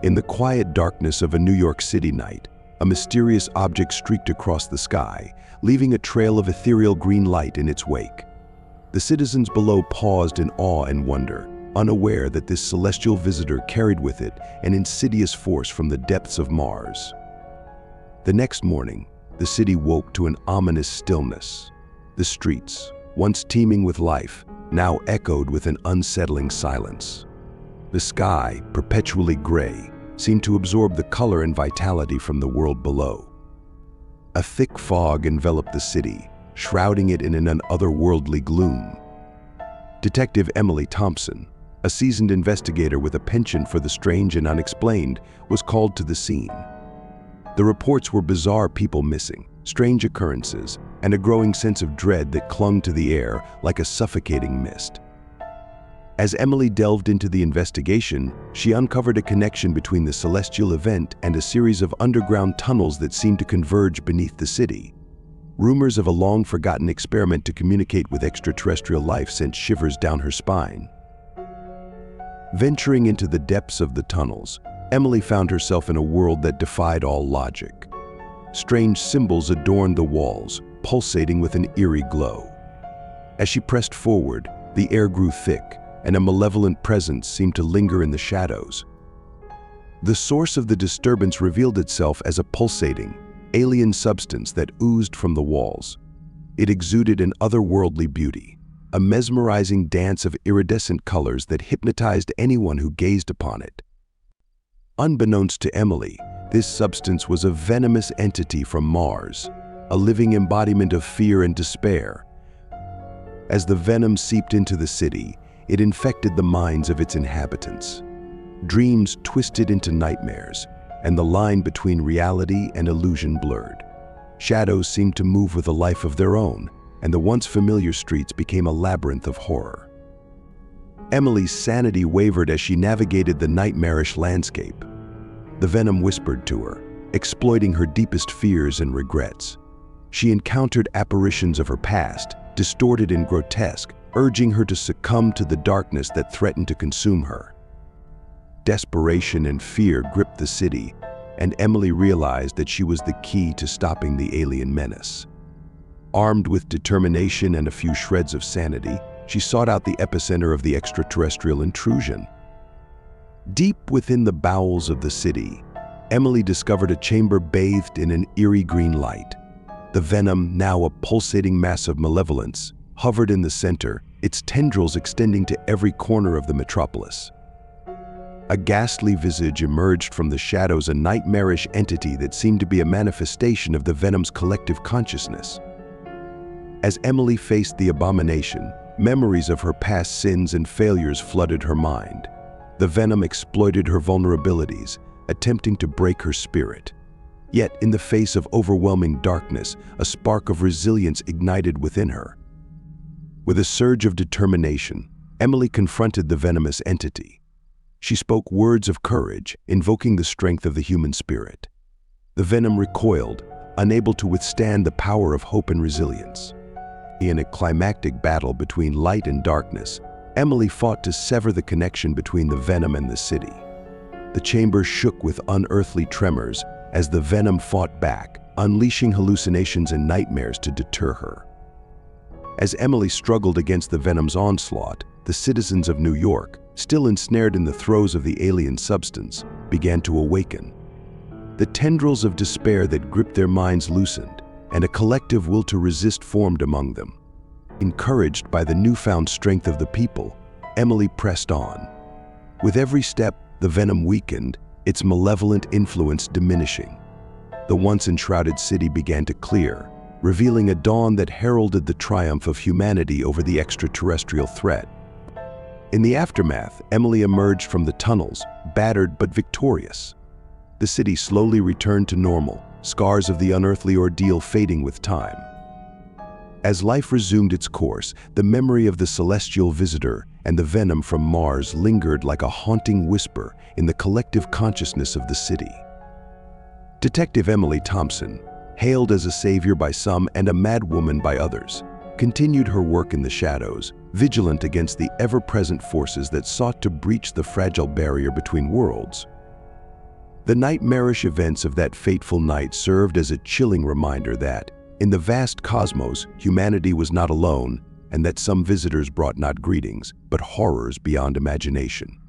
In the quiet darkness of a New York City night, a mysterious object streaked across the sky, leaving a trail of ethereal green light in its wake. The citizens below paused in awe and wonder, unaware that this celestial visitor carried with it an insidious force from the depths of Mars. The next morning, the city woke to an ominous stillness. The streets, once teeming with life, now echoed with an unsettling silence. The sky, perpetually gray, seemed to absorb the color and vitality from the world below. A thick fog enveloped the city, shrouding it in an otherworldly gloom. Detective Emily Thompson, a seasoned investigator with a penchant for the strange and unexplained, was called to the scene. The reports were bizarre people missing, strange occurrences, and a growing sense of dread that clung to the air like a suffocating mist. As Emily delved into the investigation, she uncovered a connection between the celestial event and a series of underground tunnels that seemed to converge beneath the city. Rumors of a long-forgotten experiment to communicate with extraterrestrial life sent shivers down her spine. Venturing into the depths of the tunnels, Emily found herself in a world that defied all logic. Strange symbols adorned the walls, pulsating with an eerie glow. As she pressed forward, the air grew thick, and a malevolent presence seemed to linger in the shadows. The source of the disturbance revealed itself as a pulsating, alien substance that oozed from the walls. It exuded an otherworldly beauty, a mesmerizing dance of iridescent colors that hypnotized anyone who gazed upon it. Unbeknownst to Emily, this substance was a venomous entity from Mars, a living embodiment of fear and despair. As the venom seeped into the city, it infected the minds of its inhabitants. Dreams twisted into nightmares, and the line between reality and illusion blurred. Shadows seemed to move with a life of their own, and the once familiar streets became a labyrinth of horror. Emily's sanity wavered as she navigated the nightmarish landscape. The venom whispered to her, exploiting her deepest fears and regrets. She encountered apparitions of her past, distorted and grotesque, urging her to succumb to the darkness that threatened to consume her. Desperation and fear gripped the city, and Emily realized that she was the key to stopping the alien menace. Armed with determination and a few shreds of sanity, she sought out the epicenter of the extraterrestrial intrusion. Deep within the bowels of the city, Emily discovered a chamber bathed in an eerie green light. The venom, now a pulsating mass of malevolence, hovered in the center, its tendrils extending to every corner of the metropolis. A ghastly visage emerged from the shadows, a nightmarish entity that seemed to be a manifestation of the venom's collective consciousness. As Emily faced the abomination, memories of her past sins and failures flooded her mind. The venom exploited her vulnerabilities, attempting to break her spirit. Yet, in the face of overwhelming darkness, a spark of resilience ignited within her. With a surge of determination, Emily confronted the venomous entity. She spoke words of courage, invoking the strength of the human spirit. The venom recoiled, unable to withstand the power of hope and resilience. In a climactic battle between light and darkness, Emily fought to sever the connection between the venom and the city. The chamber shook with unearthly tremors as the venom fought back, unleashing hallucinations and nightmares to deter her. As Emily struggled against the venom's onslaught, the citizens of New York, still ensnared in the throes of the alien substance, began to awaken. The tendrils of despair that gripped their minds loosened, and a collective will to resist formed among them. Encouraged by the newfound strength of the people, Emily pressed on. With every step, the venom weakened, its malevolent influence diminishing. The once enshrouded city began to clear, revealing a dawn that heralded the triumph of humanity over the extraterrestrial threat. In the aftermath, Emily emerged from the tunnels, battered but victorious. The city slowly returned to normal, scars of the unearthly ordeal fading with time. As life resumed its course, the memory of the celestial visitor and the venom from Mars lingered like a haunting whisper in the collective consciousness of the city. Detective Emily Thompson, hailed as a savior by some and a madwoman by others, continued her work in the shadows, vigilant against the ever-present forces that sought to breach the fragile barrier between worlds. The nightmarish events of that fateful night served as a chilling reminder that, in the vast cosmos, humanity was not alone, and that some visitors brought not greetings, but horrors beyond imagination.